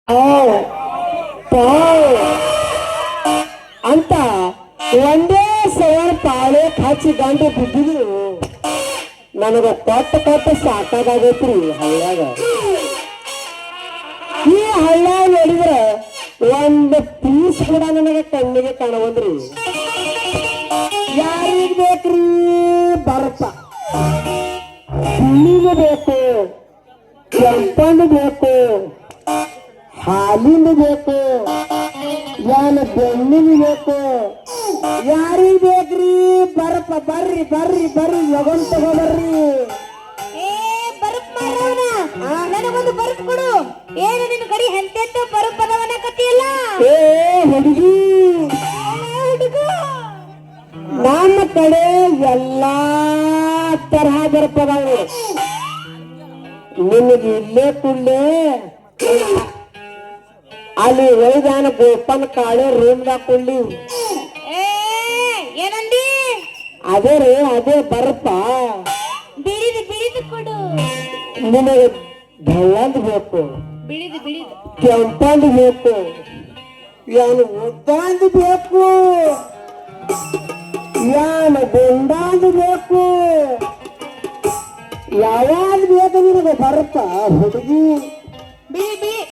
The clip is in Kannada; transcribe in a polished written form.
ಆವ್ ಪಾವ್ ಅಂತ ಒಂದೇ ಸವಾರ ಪಾಳೆ ಹಚ್ಚಿ ಗಂಡು ಬಿದ್ದಿದ್ರು ನನಗ ಕೊಟ್ಟ ಸಾಕಾಗೈತ್ರಿ ಹಳ್ಳ್ಯಾಗ. ಈ ಹಳ್ಳ್ಯಾಗ ನೋಡಿದ್ರ ಒಂದು ಪೀಸ್ ಕೂಡ ನನಗೆ ಕಣ್ಣಿಗೆ ಕಾಣವಲ್ರಿ. ಯಾರಿಗ್ ಬೇಕ್ರಿ ಬರಪ್ಪ, ಹುಲ್ಲಿಗೆ ಬೇಕು, ಕೆಂಪಣ್ಣು ಬೇಕು, ಹಾಲಿಂದ ಬೇಕು, ಯಾನ ಬೆಣ್ಣಿನ ಬೇಕು, ಯಾರಿಗ್ ಬೇಕ್ರಿ ಬರಪ್ಪ? ಬರ್ರಿ ಬರ್ರಿ ಬರ್ರಿ ಲಗನ್ ತಗೋಬರ್ರಿ. ನನಗೊಂದು ಬರುಪ್ ಕೊಡು. ಏನು ನಿನ್ನ ಕಡೆ ಎಂತೆಂತ ಬರುಪ್ ಪದವನ್ನ ಕಟ್ಟಿಯಲ್ಲ. ಏ ಹುಡುಗಿ, ನಮ್ಮ ಕಡೆ ಎಲ್ಲಾ ತರಹ ಬರಪದಾವೆ. ನಿನಗೆ ಇಲ್ಲೇ ಕುಳ್ಳೇ ಅಲ್ಲಿ ಒಯ್ದಾನ ಗೋಪನ್ ಕಾಳೆ ರೂಮ್ದಾಗ ಕೊಳ್ಳಿ. ಏನಂದಿ? ಅದೇ ರೀ, ಅದೇ ಬರಪ್ಪ. ಬಿಳಿದು ಬಿಳಿದು ಕೊಡು. ನಿನಗೆ ಬೆಳ್ಳಂದು ಬೇಕು, ಬಿಳಿದು ಬಿಳಿದು, ಕೆಂಪಂದು ಬೇಕು, ಯಾನು ಉದ್ದಂದು ಬೇಕು, ಯಾನ ಗುಂಡಾಂದು ಬೇಕು, ಯಾವಾಗ ಬೇಕು ನಿನಗೆ ಬರಪ್ಪ ಹುಡುಗಿ? ಬಿಳಿ ಬಿಳಿ